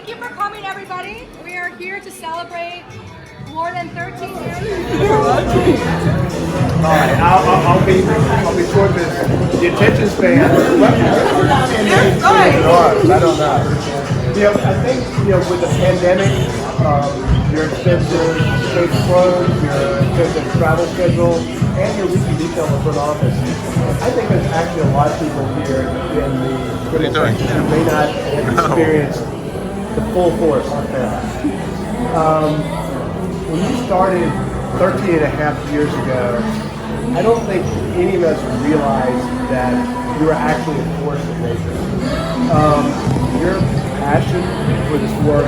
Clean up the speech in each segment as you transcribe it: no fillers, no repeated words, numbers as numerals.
Thank you for coming, everybody. We are here to celebrate more than 13 years. All right, I'll be short this. The attention span. I don't know. I think with the pandemic, your extensive space closed, your extensive travel schedule, and your weekly detail in the front office. I think there's actually a lot of people here in the What are you doing? who may not have experienced the full force of that. When you started 13 and a half years ago, I don't think any of us realized that you were actually a force of nature. Your passion for this work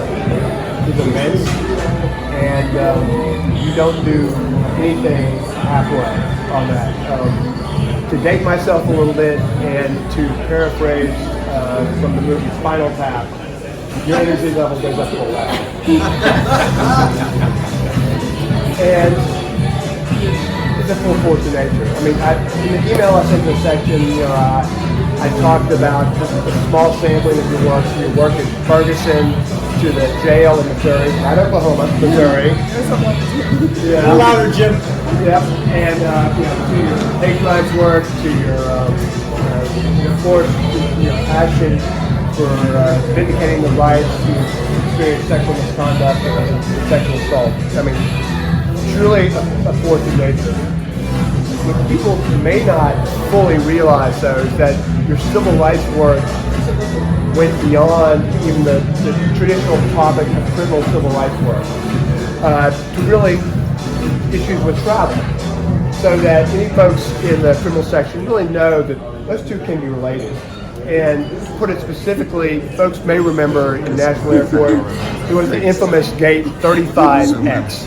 is immense, and you don't do anything halfway on that. To date myself a little bit, and to paraphrase from the movie Spinal Tap, your energy level goes up to 11. And it's a full force of nature. I mean, in the email I sent to the section, I talked about just a small sampling of your work in Ferguson, to the jail in Missouri, not Oklahoma, Missouri. Yeah. Louder, Jim. Yep. And to your hate crimes work, to your force, your passion for vindicating the rights to experience sexual misconduct and sexual assault. I mean, truly a force of nature. What people may not fully realize, though, is that your civil rights work went beyond even the traditional topic of criminal civil rights work to really issues with travel, so that any folks in the criminal section really know that those two can be related. And to put it specifically, folks may remember in National Airport, there was the infamous Gate 35X.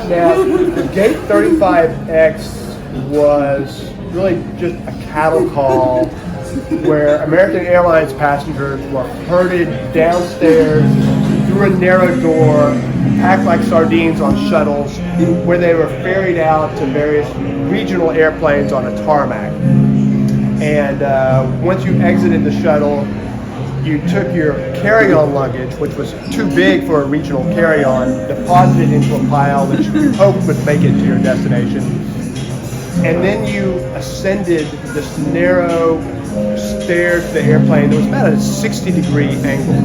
Now, the Gate 35X was really just a cattle call where American Airlines passengers were herded downstairs through a narrow door, packed like sardines on shuttles, where they were ferried out to various regional airplanes on a tarmac. And once you exited the shuttle, you took your carry-on luggage, which was too big for a regional carry-on, deposited it into a pile that you hoped would make it to your destination. And then you ascended this narrow stairs to the airplane. There was about a 60-degree angle.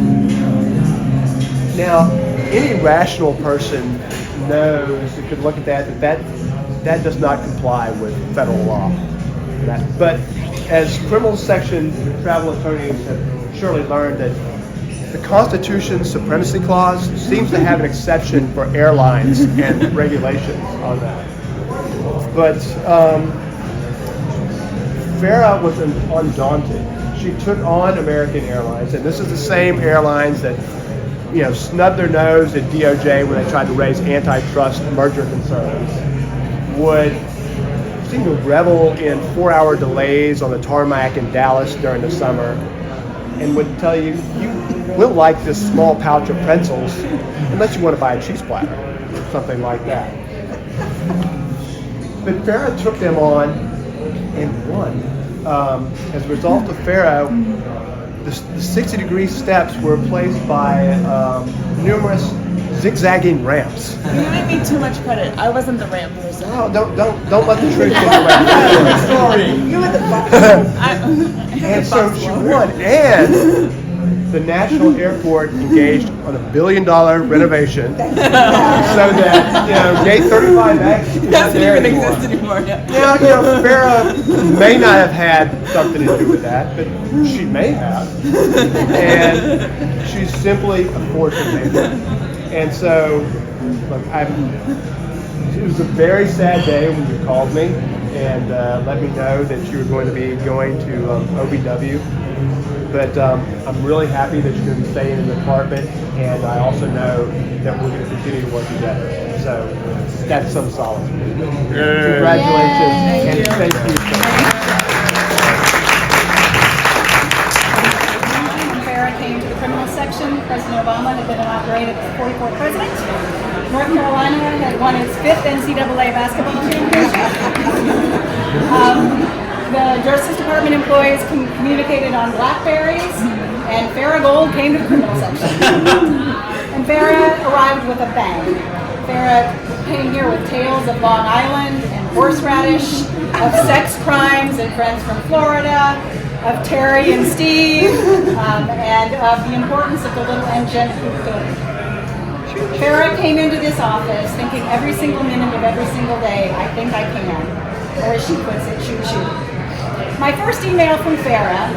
Now, any rational person knows, that could look at that does not comply with federal law. But as criminal section travel attorneys have surely learned, that the Constitution's Supremacy Clause seems to have an exception for airlines and regulations on that. But Fara was undaunted. She took on American Airlines, and this is the same airlines that snubbed their nose at DOJ when they tried to raise antitrust merger concerns, would seem to revel in 4-hour delays on the tarmac in Dallas during the summer, and would tell you, you will like this small pouch of pretzels unless you want to buy a cheese platter, something like that. But Fara took them on and won. As a result of Fara, the 60-degree steps were replaced by numerous zigzagging ramps. You're giving me too much credit. I wasn't the ramp person. No, don't let the truth get away. Sorry. You were the boss. And so she won, and the National Airport engaged on $1 billion renovation, so that Gate 35X is not doesn't there even anymore. exist anymore. Now, Fara may not have had something to do with that, but she may have, and she's simply a force of nature. And so, look, it was a very sad day when you called me and let me know that you were going to be going to OVW. But I'm really happy that you're going to be staying in the department, and I also know that we're going to continue to work together. So that's some solace. Congratulations, and thank you so much. Fara came to the criminal section. President Obama had been inaugurated as the 44th president. North Carolina had won its 5th NCAA basketball championship. the Justice Department employees communicated on BlackBerries, and Fara Gold came to the criminal section. And Fara arrived with a bang. Fara came here with tales of Long Island and horseradish, of sex crimes and friends from Florida, of Terry and Steve, and of the importance of the little engine who could. Fara came into this office thinking every single minute of every single day, I think I can. Or as she puts it, choo-choo. My first email from Fara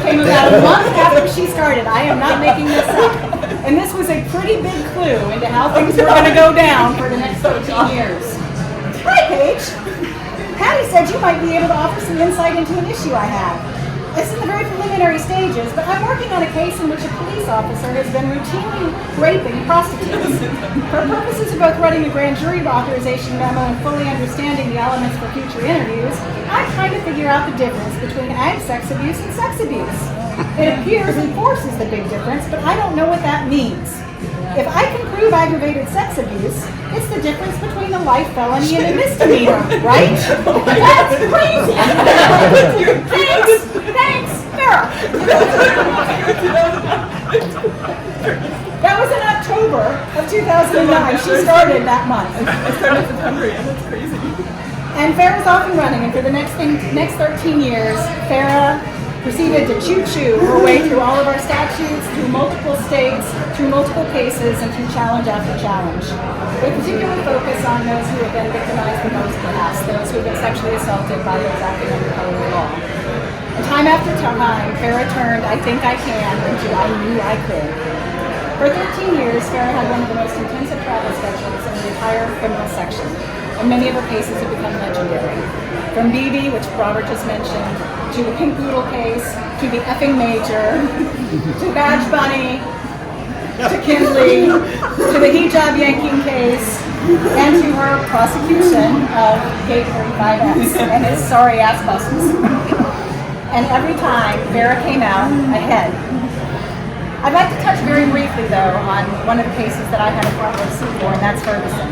came about a month after she started. I am not making this up. And this was a pretty big clue into how things were going to go down for the next 13 years. Hi, Paige. Patty said you might be able to offer some insight into an issue I have. It's in the very preliminary stages, but I'm working on a case in which a police officer has been routinely raping prostitutes. For purposes of both running a grand jury authorization memo and fully understanding the elements for future interviews, I'm trying to figure out the difference between ag sex abuse and sex abuse. It appears and forces the big difference, but I don't know what that means. If I can prove aggravated sex abuse, it's the difference between a life felony and a misdemeanor, right? That's crazy! Thanks, Fara! That was in October of 2009. She started that month. I started September, and that's crazy. And Fara's off and running, and for the next 13 years, Fara proceeded to choo-choo her way through all of our statutes, through multiple states, through multiple cases, and through challenge after challenge. With particular focus on those who have been victimized the most, perhaps, those who have been sexually assaulted by those acting under color of law. And time after time, Fara turned I think I can into I knew I could. For 13 years, Fara had one of the most intensive travel schedules in the entire criminal section, and many of her cases have become legendary. From BB, which Robert just mentioned, to the Pink Doodle case, to the effing Major, to Badge Bunny, to Kinley, to the hijab yanking case, and to her prosecution of Gate 35X and his sorry ass buses. And every time, Fara came out ahead. I'd like to touch very briefly, though, on one of the cases that I had a front row seat for, and that's Ferguson.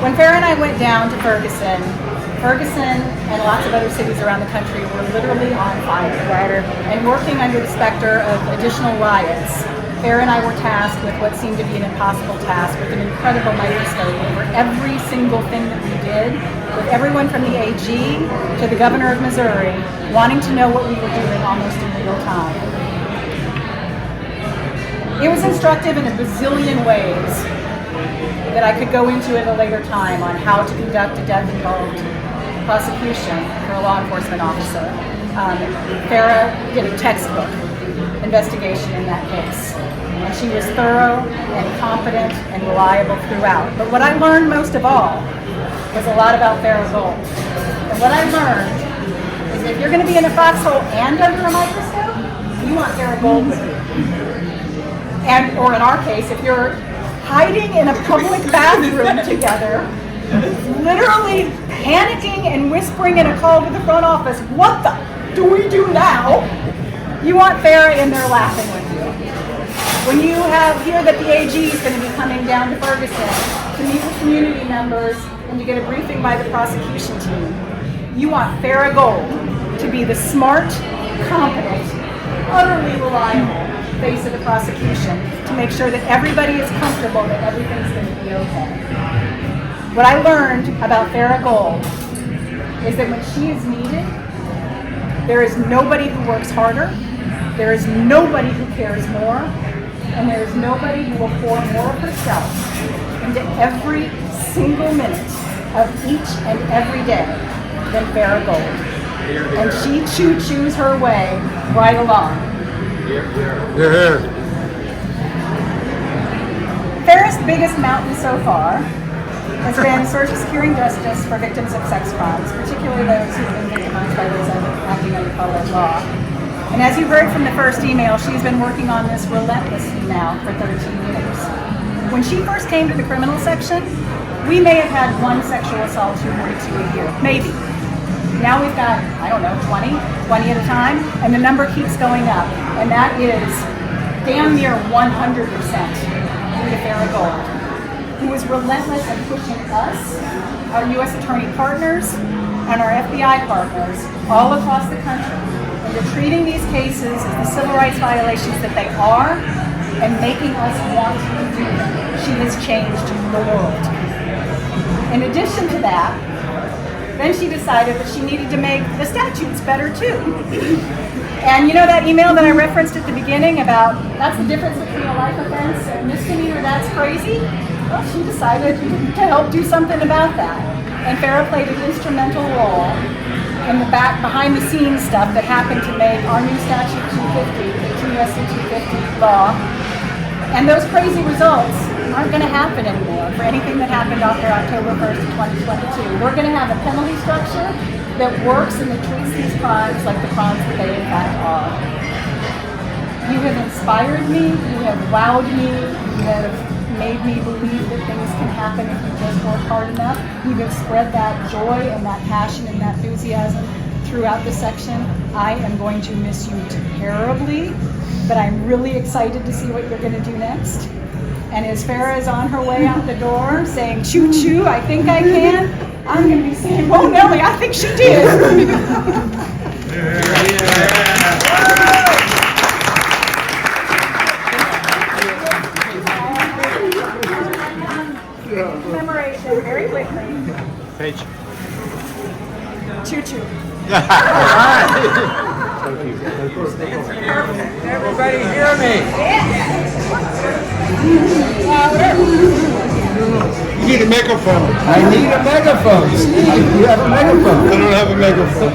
When Fara and I went down to Ferguson and lots of other cities around the country were literally on fire. And working under the specter of additional riots, Fara and I were tasked with what seemed to be an impossible task, with an incredible microscope over every single thing that we did, with everyone from the AG to the governor of Missouri wanting to know what we were doing almost in real time. It was instructive in a bazillion ways that I could go into at a later time on how to conduct a death-involved prosecution for a law enforcement officer. Fara did a textbook investigation in that case, and she was thorough and competent and reliable throughout. But what I learned most of all was a lot about Fara Gold. And what I learned is if you're going to be in a foxhole and under a microscope, you want Fara Gold with you. And, or in our case, if you're hiding in a public bathroom together, literally panicking and whispering in a call to the front office, what the do we do now? You want Fara in there laughing with you. When you hear that the AG is going to be coming down to Ferguson to meet with community members and to get a briefing by the prosecution team, you want Fara Gold to be the smart, competent, utterly reliable face of the prosecution to make sure that everybody is comfortable that everything's going to be okay. What I learned about Fara Gold is that when she is needed, there is nobody who works harder, there is nobody who cares more, and there is nobody who will pour more of herself into every single minute of each and every day than Fara Gold. And she choo-choos her way right along. Fara's biggest mountain so far has been securing justice for victims of sex crimes, particularly those who have been victimized by those acting under color of law. And as you heard from the first email, she's been working on this relentlessly now for 13 years. When she first came to the criminal section, we may have had one sexual assault 2 a year, maybe. Now we've got, 20 at a time, and the number keeps going up. And that is damn near 100% due to Fara Gold, who is relentless in pushing us, our U.S. attorney partners, and our FBI partners all across the country into treating these cases as the civil rights violations that they are and making us want to do them. She has changed the world. In addition to that, then she decided that she needed to make the statutes better too. And you know that email that I referenced at the beginning about that's the difference between a life offense and misdemeanor, that's crazy? Well, she decided to help do something about that. And Fara played an instrumental role in the behind the scenes stuff that happened to make our new statute 250, 18 U.S.C. 250 law. And those crazy results aren't going to happen anymore for anything that happened after October 1st of 2022. We're going to have a penalty structure that works and that treats these crimes like the crimes that they in fact are. You have inspired me, you have wowed me, you have made me believe that things can happen if you just work hard enough. You have spread that joy and that passion and that enthusiasm throughout the section. I am going to miss you terribly, but I'm really excited to see what you're going to do next. And as Fara is on her way out the door saying, choo choo, I think I can, I'm going to be saying, whoa, Nellie, I think she did. Commemoration, very quickly. Page. Choo choo. Everybody hear me? You need a megaphone. I need a megaphone. Steve, you have a megaphone. I don't have a megaphone.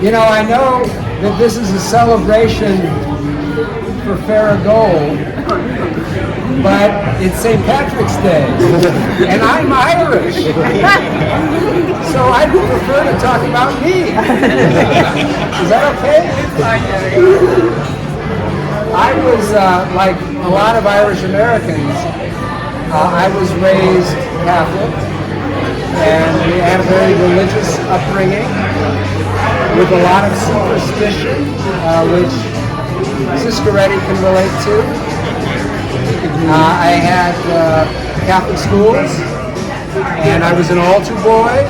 You know, I know that this is a celebration for Fara Gold, but it's St. Patrick's Day, and I'm Irish, so I prefer to talk about me. Is that okay? I was, like a lot of Irish Americans, I was raised Catholic, and we had a very religious upbringing with a lot of superstition, which Sister Reddy can relate to. I had Catholic schools, and I was an altar boy,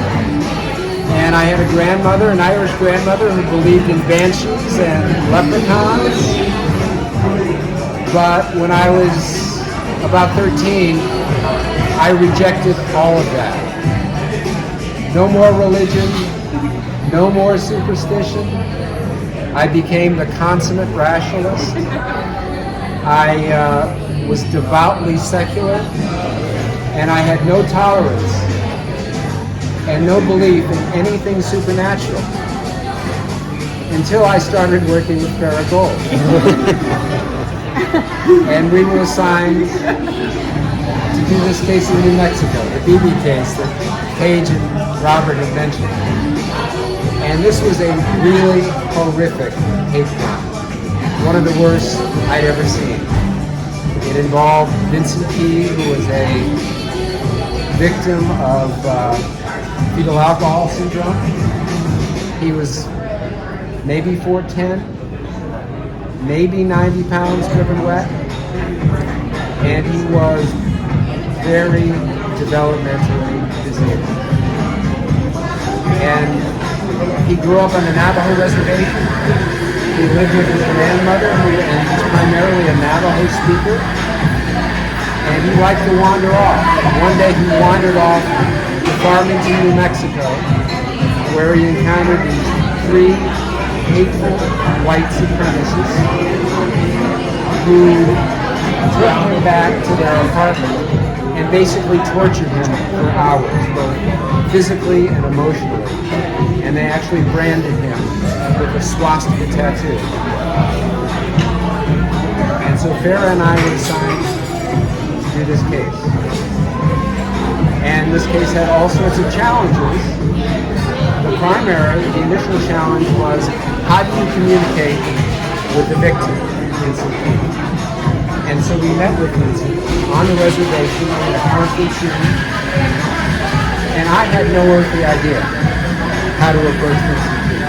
and I had a grandmother, an Irish grandmother, who believed in banshees and leprechauns. But when I was about 13, I rejected all of that. No more religion, no more superstition. I became the consummate rationalist. I was devoutly secular, and I had no tolerance and no belief in anything supernatural until I started working with Fara Gold. And we were assigned to do this case in New Mexico, the BB case that Paige and Robert had mentioned. And this was a really horrific hate crime, one of the worst I'd ever seen. It involved Vincent Key, who was a victim of fetal alcohol syndrome. He was maybe 4'10", maybe 90 pounds driven wet, and he was very developmentally disabled. And he grew up on the Navajo reservation. He lived with his grandmother, and he's primarily a Navajo speaker. And he liked to wander off. One day he wandered off to Farmington, New Mexico, where he encountered these three hateful white supremacists who took him back to their apartment and basically tortured him for hours, both physically and emotionally. And they actually branded him with a swastika tattoo. And so Fara and I were assigned to do this case. And this case had all sorts of challenges. The initial challenge was, how do you communicate with the victim, Vincent Key? And so we met with Vincent on the reservation in a conference room, and I had no earthly idea how to approach Vincent Key.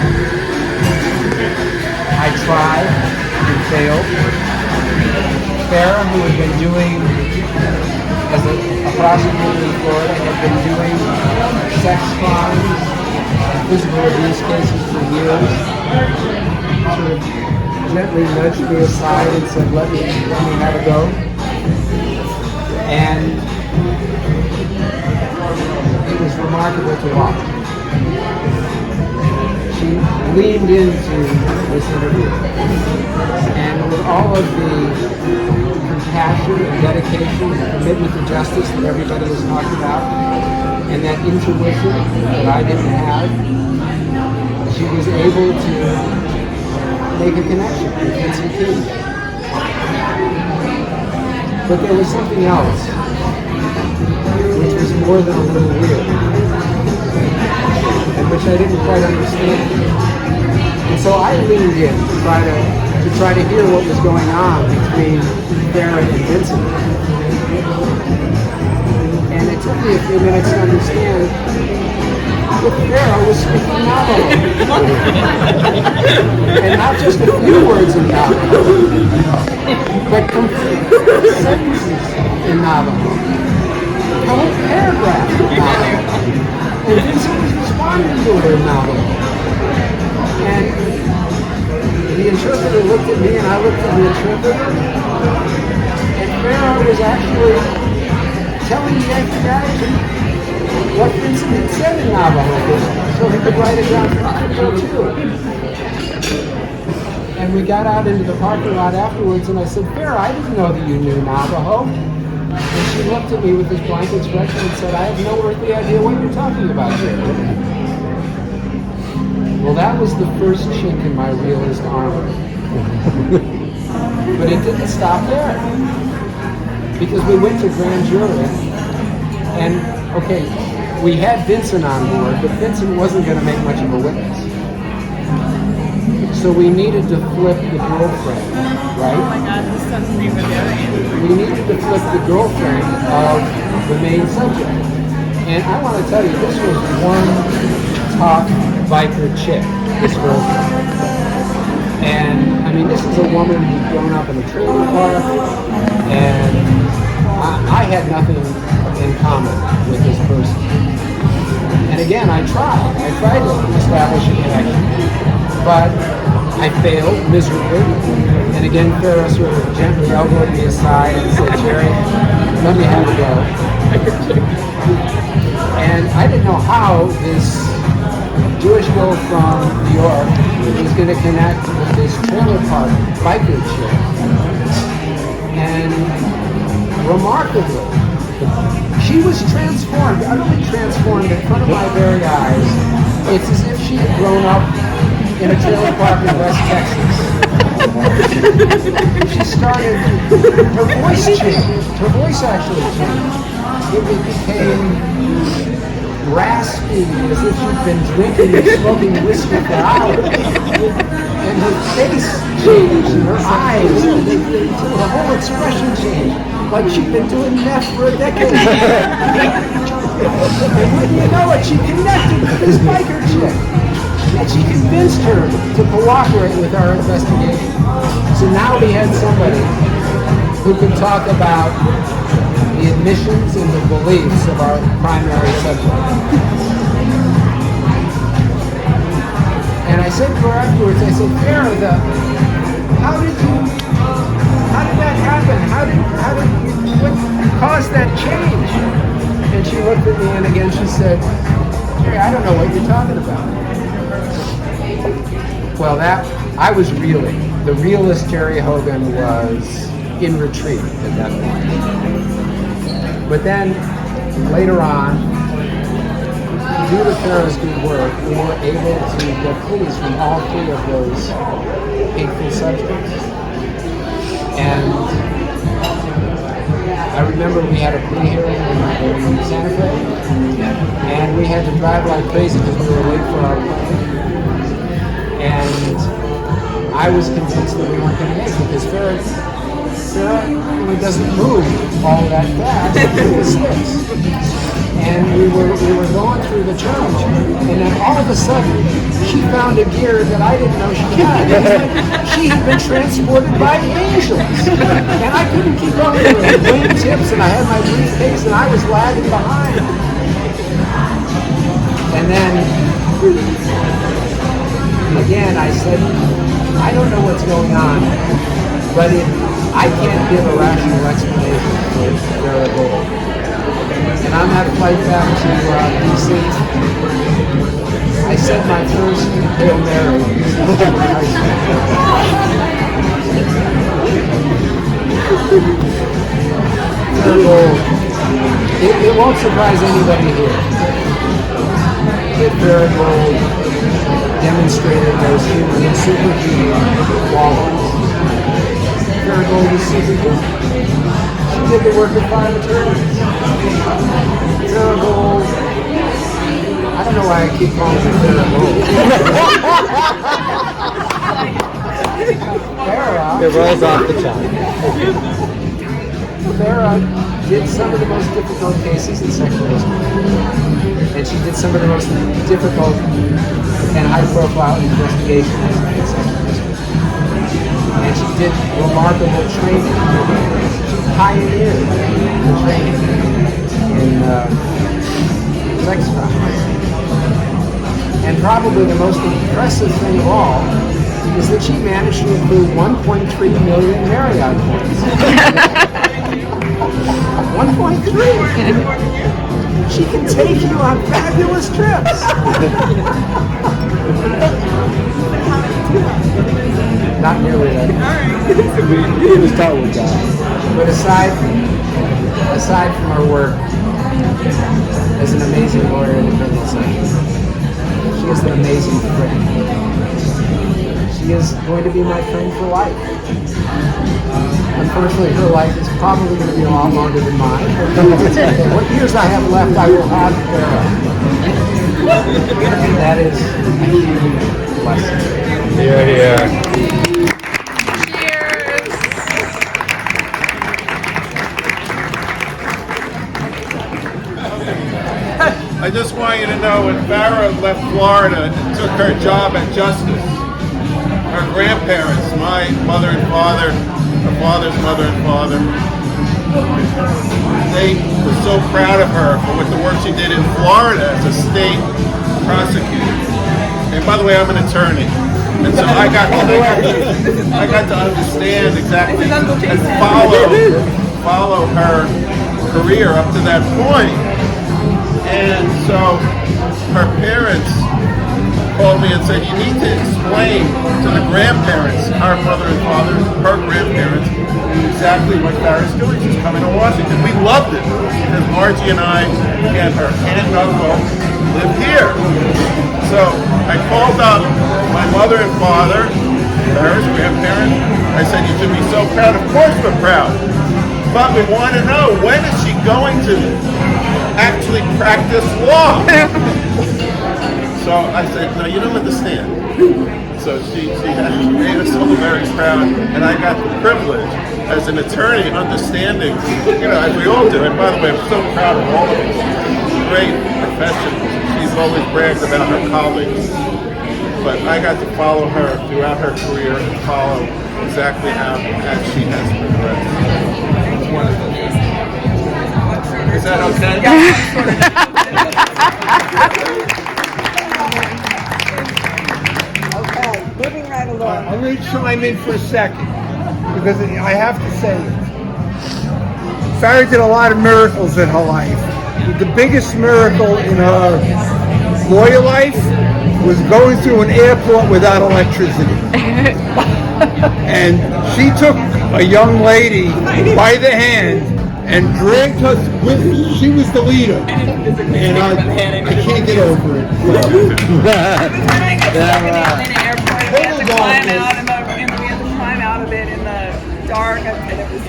I tried and failed. Fara, who had been doing, as a prosecutor in Florida, had been doing sex crimes physical abuse cases for years, sort of gently nudged me aside and said, let me have a go. And it was remarkable to watch. She leaned into this interview, and with all of the compassion and dedication and commitment to justice that everybody was talking about, and that intuition that I didn't have, she was able to make a connection with Vincent King. But there was something else, which was more than a little weird, and which I didn't quite understand. And so I leaned in to try to hear what was going on between Fara and Vincent. And it took me a few minutes to understand that Fara was speaking Navajo. And not just a few words in Navajo, but complete sentences in Navajo. A whole paragraph in Navajo. And Vincent was responding to her in Navajo. And the interpreter looked at me and I looked at the interpreter. And Fara was actually telling the extradition what Vincent had said in Navajo, so he could write it down for too. And we got out into the parking lot afterwards, and I said, Fara, I didn't know that you knew Navajo. And she looked at me with this blank expression and said, I have no earthly idea what you're talking about here. Well, that was the first chink in my realist armor. But it didn't stop there. Because we went to grand jury, and okay, we had Vincent on board, but Vincent wasn't going to make much of a witness. So we needed to flip the girlfriend, right? Oh my God, this sounds pretty Bavarian. We needed to flip the girlfriend of the main subject. And I want to tell you, this was one tough biker chick, this girlfriend. And I mean, this is a woman who's grown up in a trailer park, and I had nothing in common with this person. And again, I tried to establish a connection, but I failed miserably. And again, Fara sort of gently elbowed me aside and said, Jerry, let me have a go. And I didn't know how this Jewish girl from New York was going to connect with this trailer park biker chick. And remarkably, she was transformed, utterly transformed in front of my very eyes. It's as if she had grown up in a trailer park in West Texas. She started, her voice changed. Her voice actually changed. It became raspy, as if she'd been drinking and smoking whiskey for hours. And her face changed, and her eyes, her whole expression changed, like she'd been doing meth for a decade. And wouldn't you know it, she connected with this biker chick. And she convinced her to cooperate with our investigation. So now we had somebody who could talk about the admissions and the beliefs of our primary subject. And I said to her afterwards, I said, Fara, how did that happen? What caused that change? And she looked at me and again she said, Jerry, I don't know what you're talking about. Well, I was reeling. The realist Jerry Hogan was in retreat at that point. But then, later on, due to Fara's good work, we were able to get pleas from all three of those hateful subjects. And I remember we had a plea hearing in Santa Fe, and we had to drive like crazy because we were late for our plane. And I was convinced that we weren't going to make it because Fara really doesn't move all that fast with the sticks. And we were going through the challenge, and then all of a sudden, she found a gear that I didn't know she had. It was like she had been transported by angels, and I couldn't keep up with her wingtips, and I had my briefcase, and I was lagging behind. And then Again, I said, I don't know what's going on, but I can't give a rational explanation for Fara Gold. And on that flight back to DC, I said my first Hail Mary. Fara Gold. It won't surprise anybody here that Fara Gold demonstrated those human and superhuman qualities. Fara Gold is superhuman. She did the work of 5 attorneys. Fara Gold, I don't know why I keep calling her Fara Gold. Fara. It rolls off the tongue. Fara did some of the most difficult cases in sexual history. And she did some of the most difficult and high-profile investigations in sexual history. And she did remarkable training. She pioneered the training in sex crimes. And probably the most impressive thing of all is that she managed to include 1.3 million Marriott points. 1.3. She can take you on fabulous trips. Not nearly that. He was taught with that. But aside from her work as an amazing lawyer in the criminal science, she is an amazing friend. She is going to be my friend for life. Unfortunately, her life is probably going to be a lot longer than mine. What years I have left, I will have Fara. And that is a huge blessing. Here. I just want you to know when Fara left Florida and took her job at Justice, her grandparents, my mother and father, her father's mother and father, they were so proud of her for what the work she did in Florida as a state prosecutor. And by the way, I'm an attorney. And so I got to understand exactly and follow her career up to that point. And so her parents called me and said, you need to explain to the grandparents, our mother and father, her grandparents, exactly what Fara's doing. She's coming to Washington. We loved it because Margie and I and her aunt and uncle live here. So I called up my mother and father, Fara's grandparents. I said, you should be so proud. Of course we're proud. But we want to know, when is she going to actually practice law? So I said, no, you don't understand. So she made us all very proud, and I got the privilege as an attorney understanding, as we all do. And by the way, I'm so proud of all of us. She's a great professional. She's always bragged about her colleagues. But I got to follow her throughout her career and follow exactly how she has progressed. Is that okay? Okay, moving right along. I'm going to chime in for a second because I have to say it. Fara did a lot of miracles in her life. The biggest miracle in her lawyer life was going through an airport without electricity. And she took a young lady by the hand and dragged her with her. She was the leader. And I can't get over it. When I got stuck in the airport, we had to climb out of it in the dark. And it was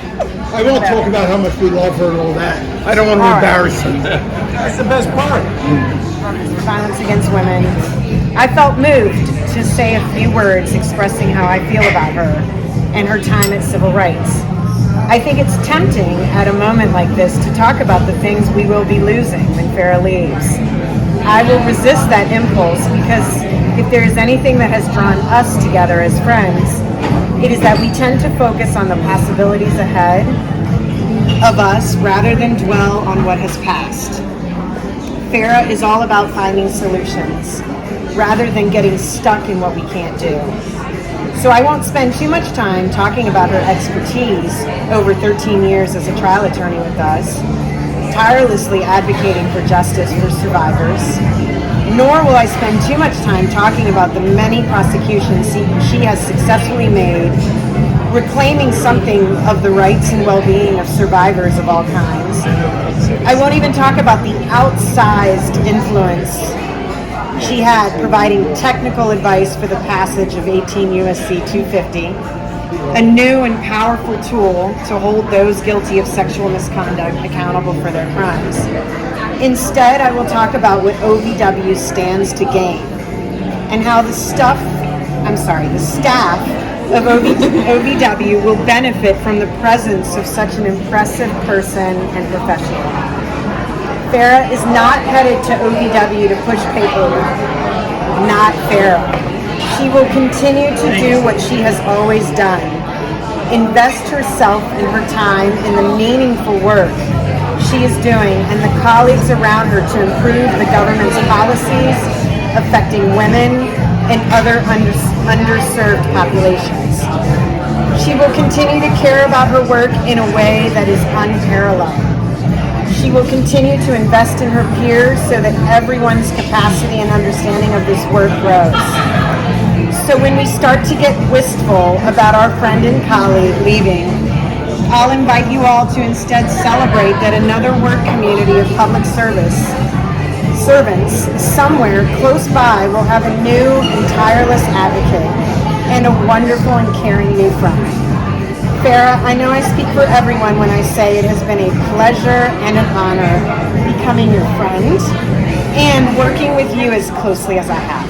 I won't talk about how much we love her and all that. I don't want to embarrass her. That's the best part. Violence against women. I felt moved to say a few words expressing how I feel about her and her time at civil rights. I think it's tempting at a moment like this to talk about the things we will be losing when Fara leaves. I will resist that impulse because if there is anything that has drawn us together as friends, it is that we tend to focus on the possibilities ahead of us rather than dwell on what has passed. Fara is all about finding solutions. rather than getting stuck in what we can't do. So I won't spend too much time talking about her expertise over 13 years as a trial attorney with us, tirelessly advocating for justice for survivors, nor will I spend too much time talking about the many prosecutions she has successfully made, reclaiming something of the rights and well-being of survivors of all kinds. I won't even talk about the outsized influence she had providing technical advice for the passage of 18 U.S.C. 250, a new and powerful tool to hold those guilty of sexual misconduct accountable for their crimes. Instead, I will talk about what OVW stands to gain and how the staff of OVW will benefit from the presence of such an impressive person and professional. Fara is not headed to OVW to push paperwork, not Fara. She will continue to do what she has always done, invest herself and her time in the meaningful work she is doing and the colleagues around her to improve the government's policies affecting women and other underserved populations. She will continue to care about her work in a way that is unparalleled. She will continue to invest in her peers so that everyone's capacity and understanding of this work grows. So when we start to get wistful about our friend and colleague leaving, I'll invite you all to instead celebrate that another work community of public servants somewhere close by will have a new and tireless advocate and a wonderful and caring new friend. Fara, I know I speak for everyone when I say it has been a pleasure and an honor becoming your friend and working with you as closely as I have.